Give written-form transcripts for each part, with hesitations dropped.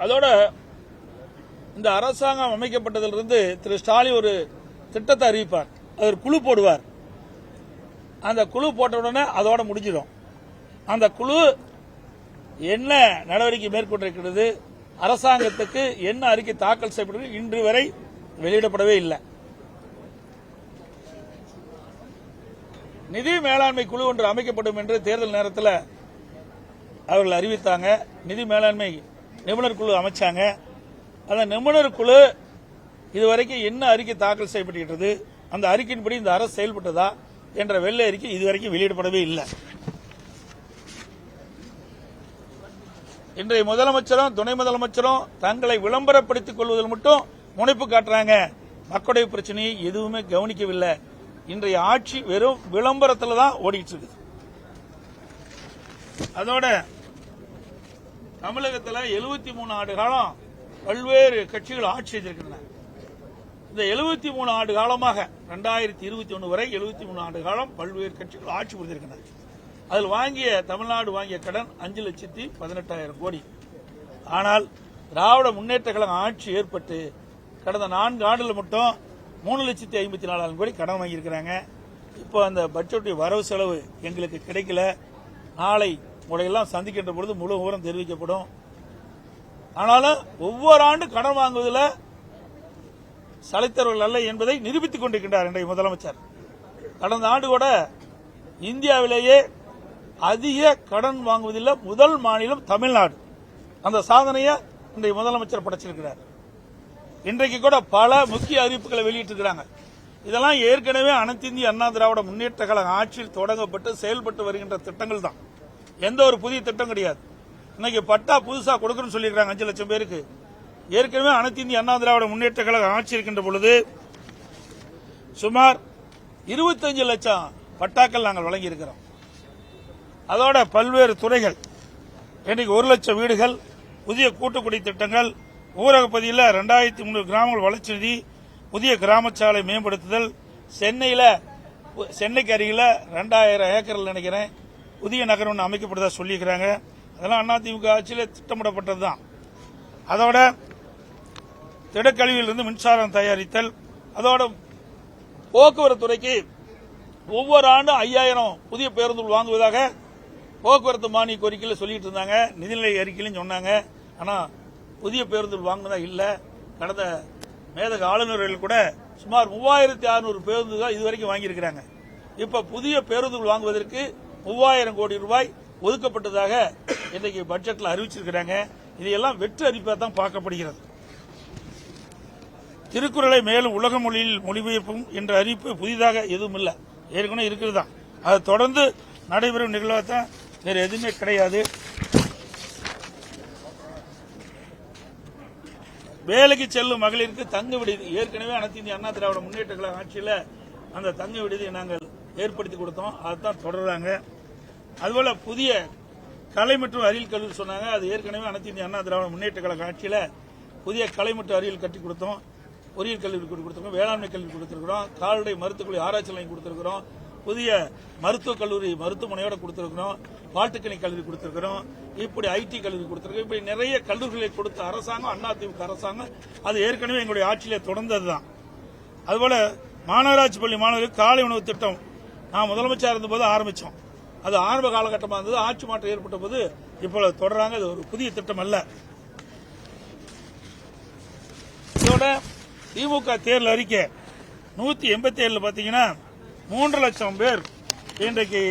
அதோட இந்த அரசாங்கம் அமைக்கப்பட்டதிலிருந்து திரு ஸ்டாலின் ஒரு திட்டத்தை அறிவிப்பார், ஒரு குழு போடுவார். அந்த குழு போட்ட உடனே அதோட முடிஞ்சிடும். அந்த குழு என்ன நடவடிக்கை மேற்கொண்டிருக்கிறது, அரசாங்கத்துக்கு என்ன அறிக்கை தாக்கல் செய்யப்பட்டது இன்று வரை வெளியிடப்படவே இல்லை. நிதி மேலாண்மை குழு ஒன்று அமைக்கப்படும் என்று தேர்தல் நேரத்தில் அவர்கள் அறிவித்தாங்க. நிதி மேலாண்மை நிபுணர் குழு அமைச்சாங்க. அந்த நிபுணர் குழு இதுவரைக்கும் என்ன அறிக்கை தாக்கல் செய்யப்பட்டிருக்கிறது, அந்த அறிக்கையின்படி இந்த அரசு செயல்பட்டதா என்ற வெள்ளை அறிக்கை இதுவரைக்கும் வெளியிடப்படவே இல்லை. இன்றைய முதலமைச்சரும் துணை முதலமைச்சரும் தங்களை விளம்பரப்படுத்திக் கொள்வதில் மட்டும் முனைப்பு காட்டுறாங்க. மக்களுடைய பிரச்சனையை எதுவுமே கவனிக்கவில்லை. இன்றைய ஆட்சி வெறும் விளம்பரத்தில் தான் ஓடிட்டு இருக்கு. அதோட தமிழகத்தில் 73 ஆண்டு காலம் பல்வேறு கட்சிகள் ஆட்சி செய்திருக்கின்றன. இந்த 73 ஆண்டு காலமாக 2021 வரை 73 ஆண்டு காலம் பல்வேறு கட்சிகள் ஆட்சி புரிந்திருக்கின்றன. அதில் தமிழ்நாடு வாங்கிய கடன் 5,18,000 கோடி. ஆனால் திராவிட முன்னேற்ற கழகம் ஆட்சி ஏற்பட்டு கடந்த 4 ஆண்டுகள் மட்டும் 3,54,000 கோடி கடன் வாங்கியிருக்கிறாங்க. இப்போ அந்த பட்ஜெட் வரவு செலவு எங்களுக்கு கிடைக்கல. நாளை உங்களையெல்லாம் சந்திக்கின்ற பொழுது முழு விவரம் தெரிவிக்கப்படும். ஆனாலும் ஒவ்வொரு ஆண்டு கடன் வாங்குவதில் சளைத்தவர்கள் அல்ல என்பதை நிரூபித்துக் கொண்டிருக்கின்றார் இன்றைய முதலமைச்சர். கடந்த ஆண்டு கூட இந்தியாவிலேயே அதிக கடன் வாங்குவதில் முதல் மாநிலம் தமிழ்நாடு. அந்த சாதனையை இன்றைய முதலமைச்சர் படைச்சிருக்கிறார். இன்றைக்கு கூட பல முக்கிய அறிவிப்புகளை வெளியிட்டிருக்கிறாங்க. இதெல்லாம் ஏற்கனவே அனைத்து இந்திய அண்ணா திராவிட முன்னேற்ற கழக ஆட்சியில் தொடங்கப்பட்டு செயல்பட்டு வருகின்ற திட்டங்கள் தான். எந்த ஒரு புதிய திட்டம் கிடையாது. இன்னைக்கு பட்டா புதுசா கொடுக்கணும்னு சொல்லியிருக்காங்க 5 லட்சம் பேருக்கு. ஏற்கனவே அனைத்து இந்திய அண்ணா திராவிட முன்னேற்ற கழக ஆட்சி இருக்கின்ற பொழுது சுமார் 25 லட்சம் பட்டாக்கள் நாங்கள் வழங்கியிருக்கிறோம். அதோட பல்வேறு துறைகள், இன்னைக்கு 1 லட்சம் வீடுகள், புதிய கூட்டுக்குடி திட்டங்கள், ஊரக பகுதியில் 2300 கிராமங்கள் வளர்ச்சி நிதி, புதிய கிராமச்சாலை மேம்படுத்துதல், சென்னைக்கு அருகில் 2000 ஏக்கர்கள் நினைக்கிறேன் புதிய நகரம் ஒன்று அமைக்கப்படுதா சொல்லியிருக்கிறாங்க. அதெல்லாம் அதிமுக ஆட்சியில் திட்டமிடப்பட்டது தான். அதோட திடக்கழிவிலிருந்து மின்சாரம் தயாரித்தல், அதோட போக்குவரத்து துறைக்கு ஒவ்வொரு ஆண்டும் 5000 புதிய பேருந்துகள் வாங்குவதாக போக்குவரத்து மானிய கோரிக்கையில் சொல்லிட்டு இருந்தாங்க. நிதிநிலை அறிக்கையிலும் சொன்னாங்க. ஆனால் புதிய பேருந்துகள் வாங்கினதா இல்லை. கடந்த மேதக ஆளுநர்கள் கூட சுமார் 3600 பேருந்துகள் இதுவரைக்கும் வாங்கியிருக்கிறாங்க. இப்ப புதிய பேருந்துகள் வாங்குவதற்கு 3000 கோடி ரூபாய் ஒதுக்கப்பட்டதாக இன்றைக்கு பட்ஜெட்டில் அறிவிச்சிருக்கிறாங்க. இதையெல்லாம் வெற்றி அறிவிப்பாக தான் பார்க்கப்படுகிறது. திருக்குறளை மேலும் உலக மொழியில் மொழிபெயர்ப்பும் என்ற அறிவிப்பு புதிதாக எதுவும் இல்லை, ஏற்கனவே இருக்கிறது தான். அதை தொடர்ந்து நடைபெறும் நிகழ்வாக வேறு எதுவுமே கிடையாது. வேலைக்கு செல்லும் மகளிருக்கு தங்கு விடுதி ஏற்கனவே அனைத்து இந்திய அண்ணா திராவிட முன்னேற்ற கழக ஆட்சியில் அந்த தங்கு விடுதியை நாங்கள் ஏற்படுத்தி கொடுத்தோம். அதுதான் தொடர்றாங்க. அதுபோல புதிய கலை மற்றும் அறிவியல் கல்லூரி சொன்னாங்க. அது ஏற்கனவே அனைத்து இந்திய அண்ணா திராவிட முன்னேற்ற கழக ஆட்சியில் புதிய கலை மற்றும் அறிவியல் கட்டி கொடுத்தோம். பொறியியல் கல்லூரி கொடுத்திருக்கோம், வேளாண்மை கல்லூரி கொடுத்திருக்கிறோம், கால்நடை மருத்துவக்கல்லூரி ஆராய்ச்சி நிலையம் கொடுத்திருக்கிறோம், புதிய மருத்துவக் கல்லூரி மருத்துவமனையோட கொடுத்திருக்கிறோம், பாட்டுக்கணி கல்லூரி கொடுத்திருக்கிறோம், இப்படி ஐடி கல்லூரி கொடுத்திருக்கோம். இப்படி நிறைய கல்லூரிகளை கொடுத்த அரசாங்கம் அதிமுக அரசாங்கம். அது ஏற்கனவே எங்களுடைய ஆட்சியிலே தொடர்ந்ததுதான். அதுபோல மாநகராட்சி பள்ளி மாணவர்களுக்கு காலை உணவு திட்டம் நான் முதலமைச்சர் இருந்தபோது ஆரம்பிச்சோம். அது ஆரம்ப காலகட்டமாக இருந்தது. ஆட்சி மாற்றம் ஏற்பட்ட போது இப்பொழுது தொடர்றாங்க. அது ஒரு புதிய திட்டம் அல்ல. இதோட திமுக தேர்தல் அறிக்கை 187 பாத்தீங்கன்னா 3 லட்சம் பேர் இன்றைக்கு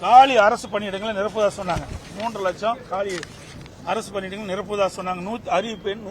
காலி அரசு பணியிடங்களை நிரப்புவதா சொன்னாங்க. 3 லட்சம் காலி அரசு பணியிடங்கள் நிரப்புவதா சொன்னாங்க. அறிவிப்பு எண்